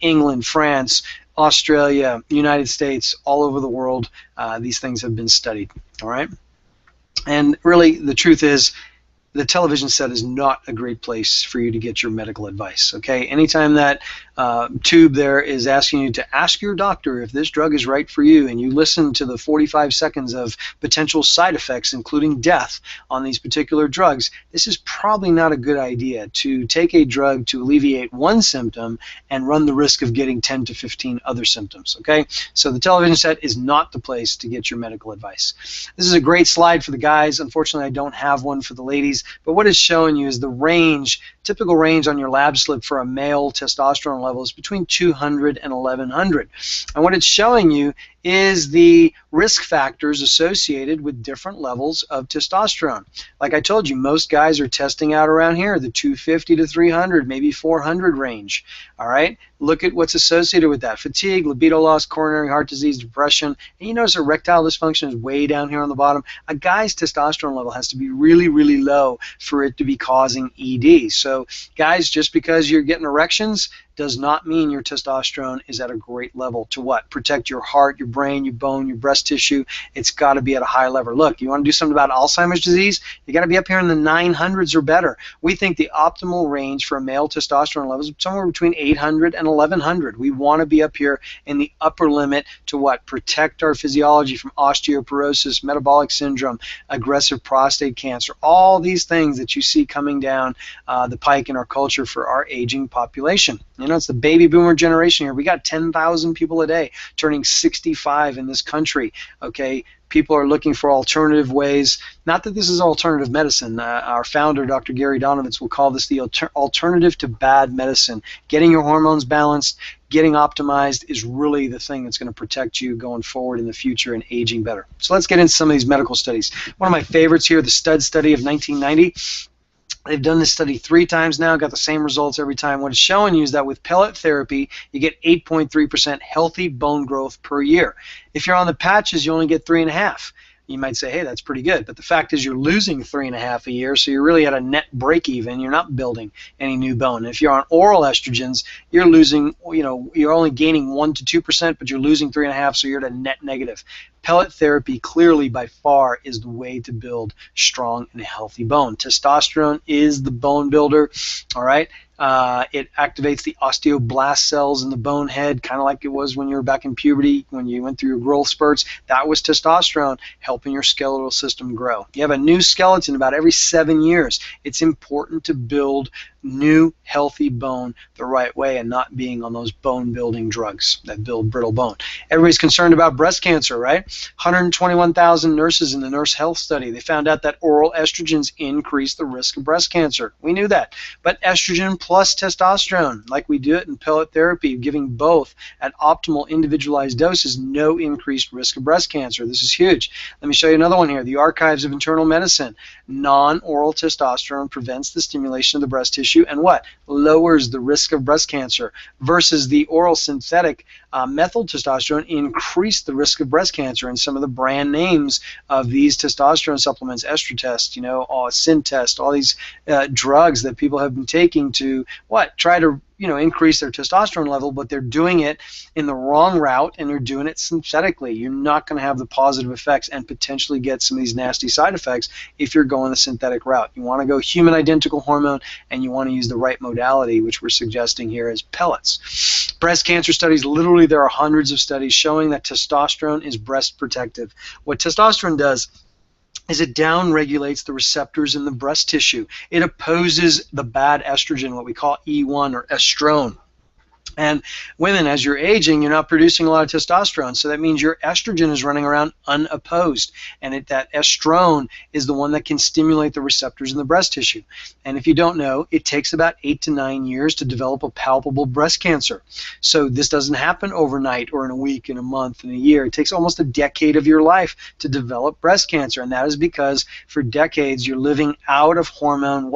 S1: England, France, Australia, United States, all over the world, these things have been studied, all right? And really, the truth is, the television set is not a great place for you to get your medical advice. Okay, anytime that tube there is asking you to ask your doctor if this drug is right for you, and you listen to the 45 seconds of potential side effects, including death, on these particular drugs, this is probably not a good idea to take a drug to alleviate one symptom and run the risk of getting 10 to 15 other symptoms. Okay, so the television set is not the place to get your medical advice. This is a great slide for the guys. Unfortunately, I don't have one for the ladies. But what it's showing you is the range, typical range on your lab slip for a male testosterone level is between 200 and 1100. And what it's showing you is the risk factors associated with different levels of testosterone. Like I told you, most guys are testing out around here, the 250 to 300, maybe 400 range. All right, look at what's associated with that: fatigue, libido loss, coronary heart disease, depression. And you notice erectile dysfunction is way down here on the bottom. A guy's testosterone level has to be really, really low for it to be causing ED. So guys, just because you're getting erections does not mean your testosterone is at a great level to what? Protect your heart, your brain, your bone, your breast tissue. It's got to be at a high level. Look, you want to do something about Alzheimer's disease? You got to be up here in the 900s or better. We think the optimal range for a male testosterone level is somewhere between 800 and 1100. We want to be up here in the upper limit to what? Protect our physiology from osteoporosis, metabolic syndrome, aggressive prostate cancer, all these things that you see coming down the pike in our culture for our aging population. You know, it's the baby boomer generation here. We got 10,000 people a day turning 65 in this country. Okay, people are looking for alternative ways. Not that this is alternative medicine. Our founder, Dr. Gary Donovitz, will call this the alternative to bad medicine. Getting your hormones balanced, getting optimized is really the thing that's going to protect you going forward in the future and aging better. So let's get into some of these medical studies. One of my favorites here, the STUD study of 1990. They've done this study 3 times now, got the same results every time. What it's showing you is that with pellet therapy, you get 8.3% healthy bone growth per year. If you're on the patches, you only get 3.5. You might say, hey, that's pretty good. But the fact is you're losing 3.5 a year, so you're really at a net break even. You're not building any new bone. And if you're on oral estrogens, you're losing, you're only gaining 1 to 2%, but you're losing 3.5, so you're at a net negative. Pellet therapy clearly by far is the way to build strong and healthy bone. Testosterone is the bone builder, all right? It activates the osteoblast cells in the bone head, kind of like it was when you were back in puberty, when you went through your growth spurts. That was testosterone helping your skeletal system grow. You have a new skeleton about every 7 years. It's important to build new healthy bone the right way and not being on those bone building drugs that build brittle bone. Everybody's concerned about breast cancer, right? 121,000 nurses in the Nurse Health Study, they found out that oral estrogens increase the risk of breast cancer. We knew that. But estrogen plus testosterone, like we do it in pellet therapy, giving both at optimal individualized doses, no increased risk of breast cancer. This is huge. Let me show you another one here, the Archives of Internal Medicine. Non-oral testosterone prevents the stimulation of the breast tissue and what? Lowers the risk of breast cancer, versus the oral synthetic methyl testosterone increased the risk of breast cancer. And some of the brand names of these testosterone supplements, Estrotest, Syntest, all these drugs that people have been taking to try to increase their testosterone level, but they're doing it in the wrong route and they're doing it synthetically. You're not going to have the positive effects and potentially get some of these nasty side effects if you're going the synthetic route. You want to go human identical hormone, and you want to use the right modality, which we're suggesting here as pellets. Breast cancer studies, literally there are hundreds of studies showing that testosterone is breast protective. What testosterone does is it downregulates the receptors in the breast tissue. It opposes the bad estrogen, what we call E1 or estrone. And women, as you're aging, you're not producing a lot of testosterone, so that means your estrogen is running around unopposed, and that estrone is the one that can stimulate the receptors in the breast tissue. And if you don't know, it takes about 8 to 9 years to develop a palpable breast cancer. So this doesn't happen overnight or in a week, in a month, in a year. It takes almost a decade of your life to develop breast cancer, and that is because for decades you're living out of hormone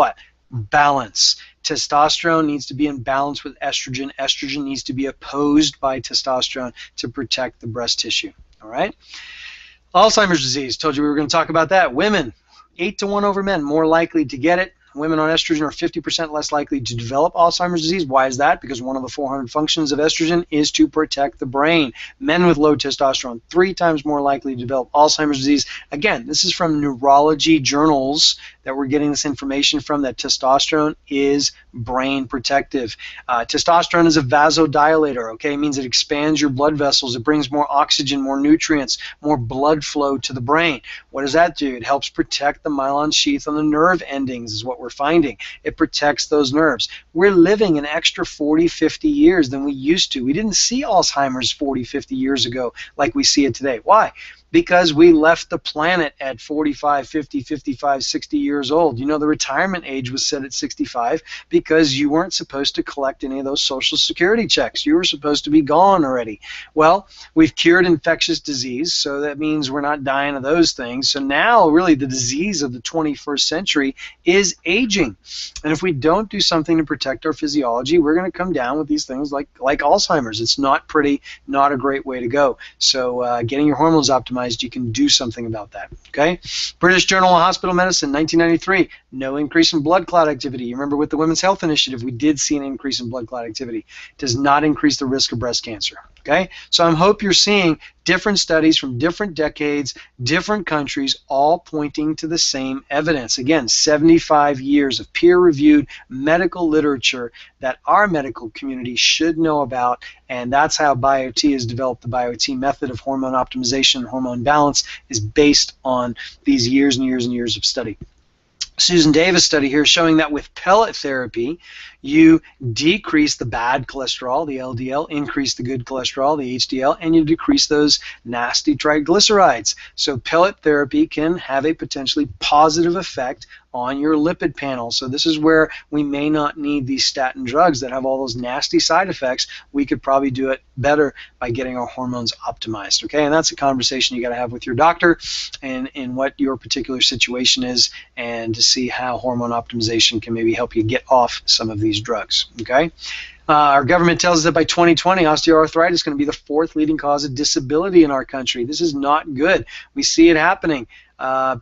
S1: balance. Testosterone needs to be in balance with estrogen. Estrogen needs to be opposed by testosterone to protect the breast tissue. All right? Alzheimer's disease. Told you we were going to talk about that. Women, 8 to 1 over men, more likely to get it. Women on estrogen are 50% less likely to develop Alzheimer's disease. Why is that? Because one of the 400 functions of estrogen is to protect the brain. Men with low testosterone, 3 times more likely to develop Alzheimer's disease. Again, this is from neurology journals that we're getting this information from, that testosterone is brain protective. Testosterone is a vasodilator, okay? It means it expands your blood vessels. It brings more oxygen, more nutrients, more blood flow to the brain. What does that do? It helps protect the myelin sheath on the nerve endings, is what we're finding. It protects those nerves. We're living an extra 40, 50 years than we used to. We didn't see Alzheimer's 40, 50 years ago like we see it today. Why? Because we left the planet at 45, 50, 55, 60 years old. You know, the retirement age was set at 65 because you weren't supposed to collect any of those Social Security checks. You were supposed to be gone already. Well, we've cured infectious disease, so that means we're not dying of those things. So now, really, the disease of the 21st century is aging. And if we don't do something to protect our physiology, we're going to come down with these things like Alzheimer's. It's not pretty, not a great way to go. So getting your hormones optimized, you can do something about that. Okay? British Journal of Hospital Medicine, 1993, no increase in blood clot activity. You remember with the Women's Health Initiative, we did see an increase in blood clot activity. It does not increase the risk of breast cancer. Okay? So I hope you're seeing different studies from different decades, different countries, all pointing to the same evidence. Again, 75 years of peer-reviewed medical literature that our medical community should know about, and that's how BioT has developed the BioT method of hormone optimization and hormone balance, is based on these years and years and years of study. Susan Davis study here showing that with pellet therapy, you decrease the bad cholesterol, the LDL, increase the good cholesterol, the HDL, and you decrease those nasty triglycerides. So pellet therapy can have a potentially positive effect on your lipid panel. So this is where we may not need these statin drugs that have all those nasty side effects. We could probably do it better by getting our hormones optimized. Okay, and that's a conversation you got to have with your doctor and in what your particular situation is, and to see how hormone optimization can maybe help you get off some of these drugs. Okay. Our government tells us that by 2020, osteoarthritis is going to be the 4th leading cause of disability in our country. This is not good. We see it happening.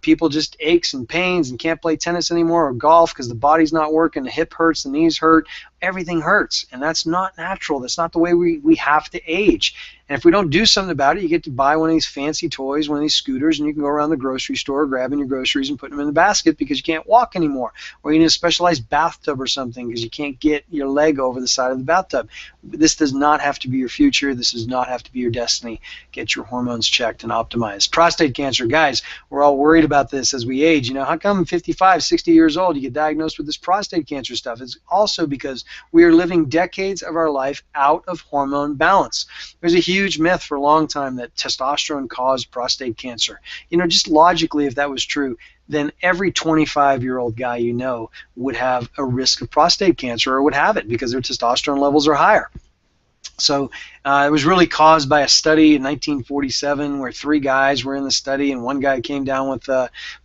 S1: People just aches and pains and can't play tennis anymore or golf because the body's not working, the hip hurts, the knees hurt, everything hurts, and that's not natural. That's not the way we have to age. And if we don't do something about it, you get to buy one of these fancy toys, one of these scooters, and you can go around the grocery store grabbing your groceries and putting them in the basket because you can't walk anymore. Or you need a specialized bathtub or something because you can't get your leg over the side of the bathtub. This does not have to be your future. This does not have to be your destiny. Get your hormones checked and optimized. Prostate cancer, guys, we're all worried about this as we age. You know, how come 55, 60 years old you get diagnosed with this prostate cancer stuff? It's also because we are living decades of our life out of hormone balance. There's a huge myth for a long time that testosterone caused prostate cancer. You know, just logically, if that was true, then every 25-year-old guy you know would have a risk of prostate cancer or would have it because their testosterone levels are higher. So it was really caused by a study in 1947 where 3 guys were in the study, and 1 guy came down with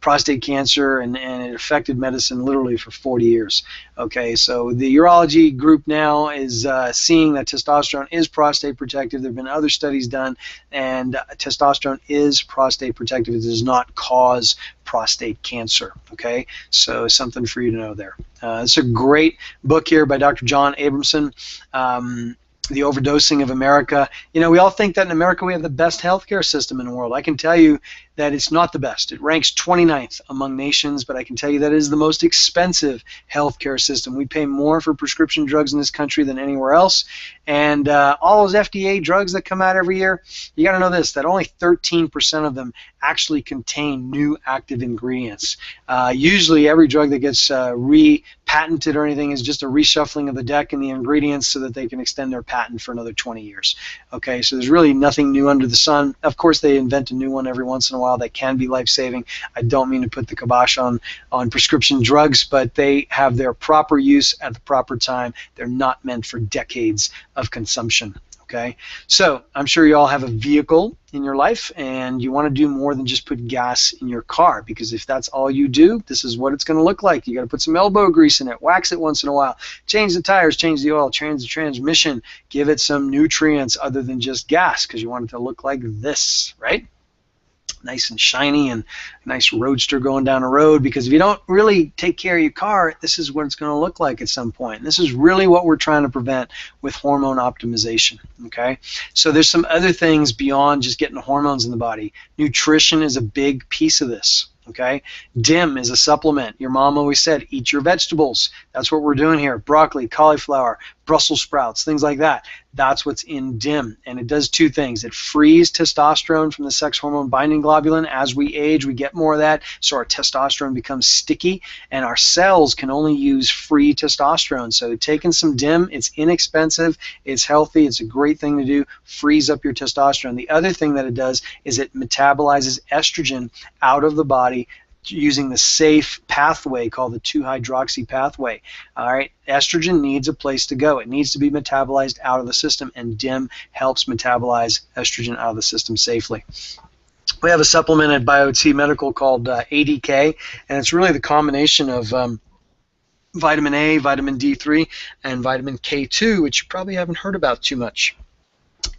S1: prostate cancer, and it affected medicine literally for 40 years. Okay, so the urology group now is seeing that testosterone is prostate protective. There have been other studies done, and testosterone is prostate protective. It does not cause prostate cancer. Okay, so something for you to know there. It's a great book here by Dr. John Abramson. The Overdosing of America. You know, we all think that in America we have the best healthcare system in the world. I can tell you that it's not the best. It ranks 29th among nations, but I can tell you that it is the most expensive healthcare system. We pay more for prescription drugs in this country than anywhere else. And all those FDA drugs that come out every year, you got to know this, that only 13% of them actually contain new active ingredients. Usually every drug that gets re-patented or anything is just a reshuffling of the deck and the ingredients so that they can extend their patent for another 20 years. Okay, so there's really nothing new under the sun. Of course, they invent a new one every once in a while that can be life-saving. I don't mean to put the kibosh on prescription drugs, but they have their proper use at the proper time. They're not meant for decades of consumption. Okay, so I'm sure you all have a vehicle in your life, and you want to do more than just put gas in your car, because if that's all you do, this is what it's going to look like. You got to put some elbow grease in it, wax it once in a while, change the tires, change the oil, change the transmission, give it some nutrients other than just gas, because you want it to look like this, right? Nice and shiny, and a nice roadster going down a road, because if you don't really take care of your car, this is what it's going to look like at some point. And this is really what we're trying to prevent with hormone optimization. Okay, so there's some other things beyond just getting hormones in the body. Nutrition is a big piece of this. Okay, DIM is a supplement. Your mom always said, eat your vegetables. That's what we're doing here. Broccoli, cauliflower, Brussels sprouts, things like that. That's what's in DIM. And it does 2 things. It frees testosterone from the sex hormone binding globulin. As we age, we get more of that, so our testosterone becomes sticky, and our cells can only use free testosterone. So taking some DIM, it's inexpensive, it's healthy, it's a great thing to do, frees up your testosterone. The other thing that it does is it metabolizes estrogen out of the body using the safe pathway called the 2-hydroxy pathway. All right, estrogen needs a place to go. It needs to be metabolized out of the system, and DIM helps metabolize estrogen out of the system safely. We have a supplement at BioT Medical called ADK, and it's really the combination of vitamin A, vitamin D3, and vitamin K2, which you probably haven't heard about too much.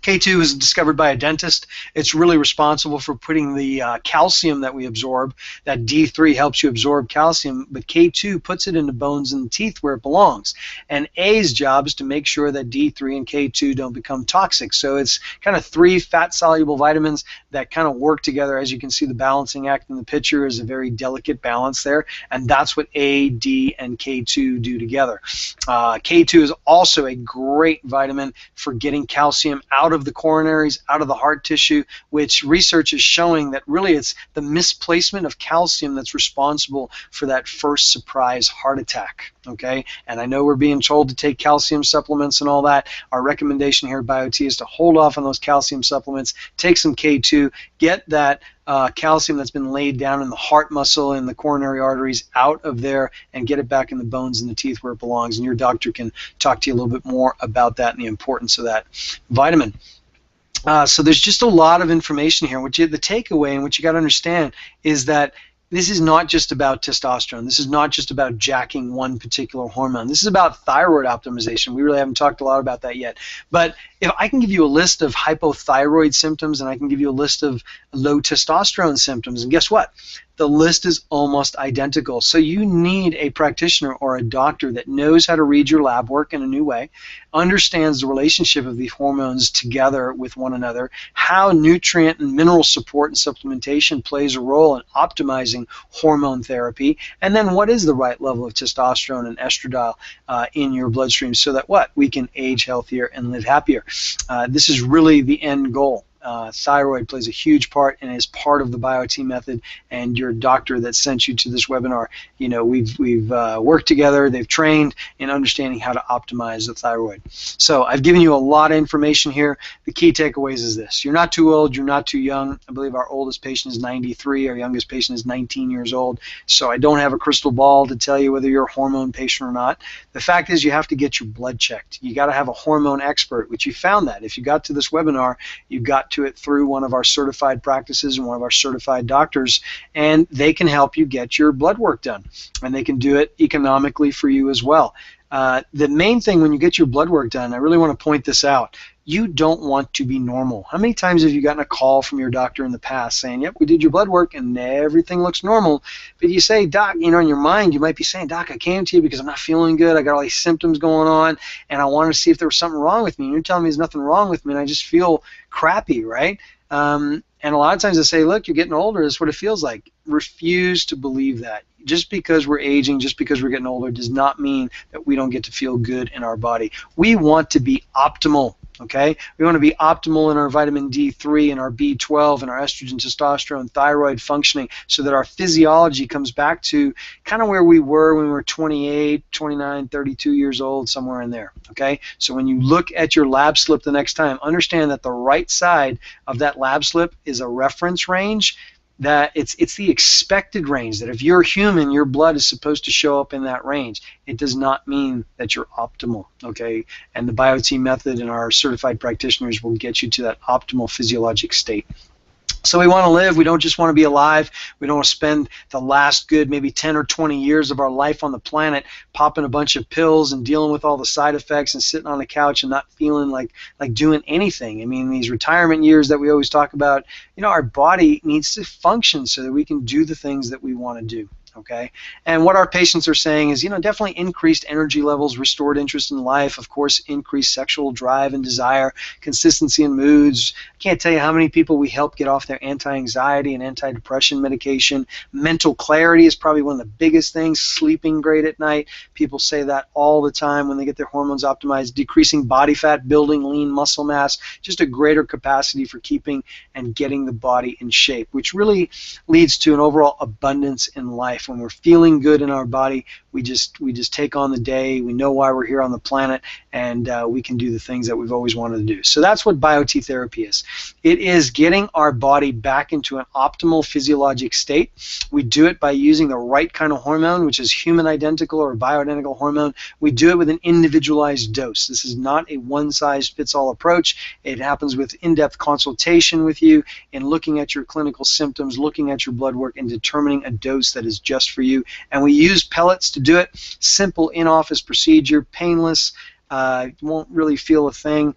S1: K2 was discovered by a dentist. It's really responsible for putting the calcium that we absorb. That D3 helps you absorb calcium, but K2 puts it in the bones and teeth where it belongs. And A's job is to make sure that D3 and K2 don't become toxic. So it's kind of 3 fat-soluble vitamins that kind of work together. As you can see, the balancing act in the picture is a very delicate balance there, and that's what A, D, and K2 do together. K2 is also a great vitamin for getting calcium out of the coronaries, out of the heart tissue, which research is showing that really it's the misplacement of calcium that's responsible for that first surprise heart attack. Okay, and I know we're being told to take calcium supplements and all that. Our recommendation here at BioT is to hold off on those calcium supplements, take some K2, get that calcium that's been laid down in the heart muscle and the coronary arteries out of there, and get it back in the bones and the teeth where it belongs. And your doctor can talk to you a little bit more about that and the importance of that vitamin. So there's just a lot of information here. The takeaway and what you got to understand is that this is not just about testosterone. This is not just about jacking one particular hormone. This is about thyroid optimization. We really haven't talked a lot about that yet. But if I can give you a list of hypothyroid symptoms, and I can give you a list of low testosterone symptoms, and guess what? The list is almost identical. So you need a practitioner or a doctor that knows how to read your lab work in a new way, understands the relationship of these hormones together with one another, how nutrient and mineral support and supplementation plays a role in optimizing hormone therapy, and then what is the right level of testosterone and estradiol in your bloodstream so that we can age healthier and live happier. This is really the end goal. Thyroid plays a huge part and is part of the BioT method. And your doctor that sent you to this webinar, you know, we've worked together. They've trained in understanding how to optimize the thyroid. So I've given you a lot of information here. The key takeaways is this: you're not too old, you're not too young. I believe our oldest patient is 93, our youngest patient is 19 years old. So I don't have a crystal ball to tell you whether you're a hormone patient or not. The fact is, you have to get your blood checked. You got to have a hormone expert, which you found that. If you got to this webinar, you got to it through one of our certified practices and one of our certified doctors, and they can help you get your blood work done, and they can do it economically for you as well. The main thing when you get your blood work done, I really want to point this out, you don't want to be normal. How many times have you gotten a call from your doctor in the past saying, yep, we did your blood work and everything looks normal, but you say, doc, you know, in your mind you might be saying, doc, I came to you because I'm not feeling good, I got all these symptoms going on, and I wanted to see if there was something wrong with me, and you're telling me there's nothing wrong with me and I just feel crappy, right? And a lot of times they say, look, you're getting older, this is what it feels like. Refuse to believe that. Just because we're aging, just because we're getting older, does not mean that we don't get to feel good in our body. We want to be optimal. Okay, we want to be optimal in our vitamin D3 and our B12 and our estrogen, testosterone, thyroid functioning, so that our physiology comes back to kind of where we were when we were 28, 29, 32 years old, somewhere in there. Okay, so when you look at your lab slip the next time, understand that the right side of that lab slip is a reference range, that it's the expected range, that if you're human, your blood is supposed to show up in that range. It does not mean that you're optimal, okay? And the BioT method and our certified practitioners will get you to that optimal physiologic state. So we want to live. We don't just want to be alive. We don't want to spend the last good maybe 10 or 20 years of our life on the planet popping a bunch of pills and dealing with all the side effects and sitting on the couch and not feeling like doing anything. I mean, these retirement years that we always talk about, you know, our body needs to function so that we can do the things that we want to do. Okay, and what our patients are saying is, you know, definitely increased energy levels, restored interest in life, of course, increased sexual drive and desire, consistency in moods. I can't tell you how many people we help get off their anti-anxiety and anti-depression medication. Mental clarity is probably one of the biggest things. Sleeping great at night. People say that all the time when they get their hormones optimized. Decreasing body fat, building lean muscle mass, just a greater capacity for keeping and getting the body in shape, which really leads to an overall abundance in life. When we're feeling good in our body, we just take on the day. We know why we're here on the planet, and we can do the things that we've always wanted to do. So that's what BioT therapy is. It is getting our body back into an optimal physiologic state. We do it by using the right kind of hormone, which is human identical or bioidentical hormone. We do it with an individualized dose. This is not a one-size-fits-all approach. It happens with in-depth consultation with you in looking at your clinical symptoms, looking at your blood work, and determining a dose that is just for you. And we use pellets to do it. Simple in-office procedure, painless. You won't really feel a thing.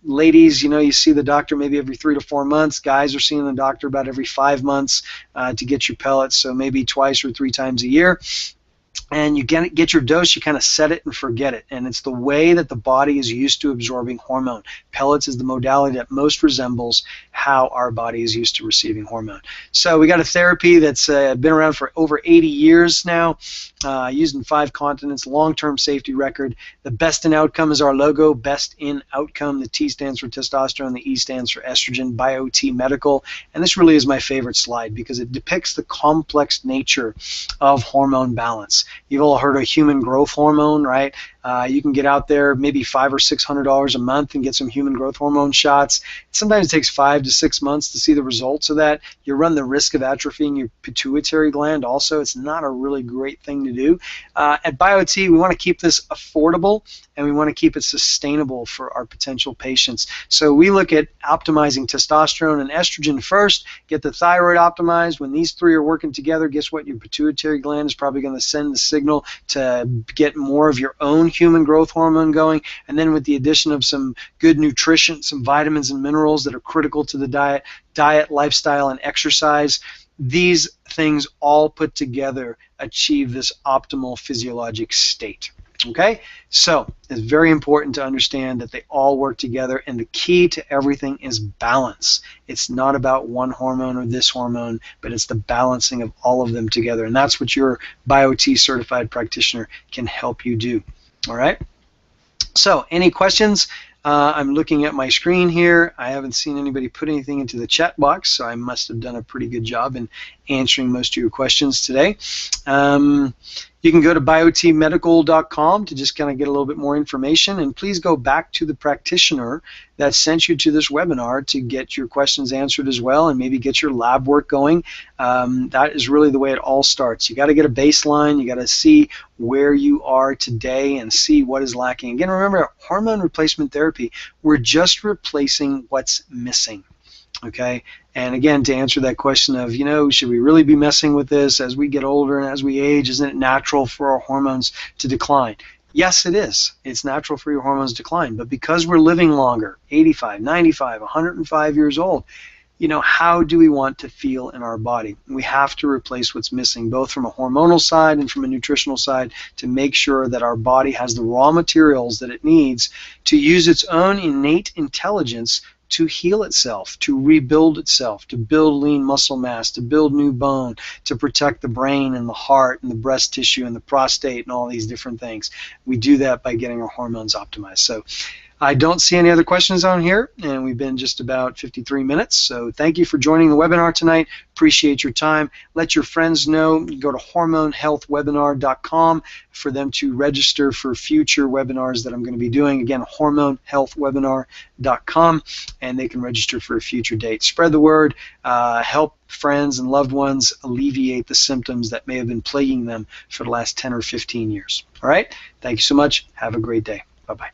S1: Ladies, you know, you see the doctor maybe every 3 to 4 months. Guys are seeing the doctor about every 5 months to get your pellets, so maybe twice or 3 times a year. And you get your dose, you kind of set it and forget it. And it's the way that the body is used to absorbing hormone. Pellets is the modality that most resembles how our body is used to receiving hormone. So we got a therapy that's been around for over 80 years now, used in 5 continents, long-term safety record. The best in outcome is our logo, best in outcome. The T stands for testosterone, the E stands for estrogen, BioT medical. And this really is my favorite slide because it depicts the complex nature of hormone balance. You've all heard of human growth hormone, right? You can get out there maybe $500 or $600 a month and get some human growth hormone shots. Sometimes it takes 5 to 6 months to see the results of that. You run the risk of atrophying your pituitary gland also. It's not a really great thing to do. At BioT, we want to keep this affordable and we want to keep it sustainable for our potential patients. So we look at optimizing testosterone and estrogen first, get the thyroid optimized. When these 3 are working together, guess what? Your pituitary gland is probably going to send the signal to get more of your own human growth hormone going, and then with the addition of some good nutrition, some vitamins and minerals that are critical to the diet, lifestyle, and exercise, these things all put together achieve this optimal physiologic state. Okay, so it's very important to understand that they all work together, and the key to everything is balance. It's not about one hormone or this hormone, but it's the balancing of all of them together, and that's what your BioT certified practitioner can help you do. All right. So, any questions? I'm looking at my screen here. I haven't seen anybody put anything into the chat box, so I must have done a pretty good job in answering most of your questions today. You can go to biotmedical.com to just kind of get a little bit more information, and please go back to the practitioner that sent you to this webinar to get your questions answered as well, and maybe get your lab work going. That is really the way it all starts. You got to get a baseline. You got to see where you are today and see what is lacking. Again, remember, hormone replacement therapy, we're just replacing what's missing. Okay, and again, to answer that question of, you know, should we really be messing with this as we get older and as we age? Isn't it natural for our hormones to decline? Yes, it is. It's natural for your hormones to decline, but because we're living longer, 85, 95, 105 years old, you know, how do we want to feel in our body? We have to replace what's missing, both from a hormonal side and from a nutritional side, to make sure that our body has the raw materials that it needs to use its own innate intelligence to heal itself, to rebuild itself, to build lean muscle mass, to build new bone, to protect the brain and the heart and the breast tissue and the prostate and all these different things. We do that by getting our hormones optimized. So I don't see any other questions on here, and we've been just about 53 minutes. So thank you for joining the webinar tonight. Appreciate your time. Let your friends know. Go to hormonehealthwebinar.com for them to register for future webinars that I'm going to be doing. Again, hormonehealthwebinar.com, and they can register for a future date. Spread the word. Help friends and loved ones alleviate the symptoms that may have been plaguing them for the last 10 or 15 years. All right? Thank you so much. Have a great day. Bye-bye.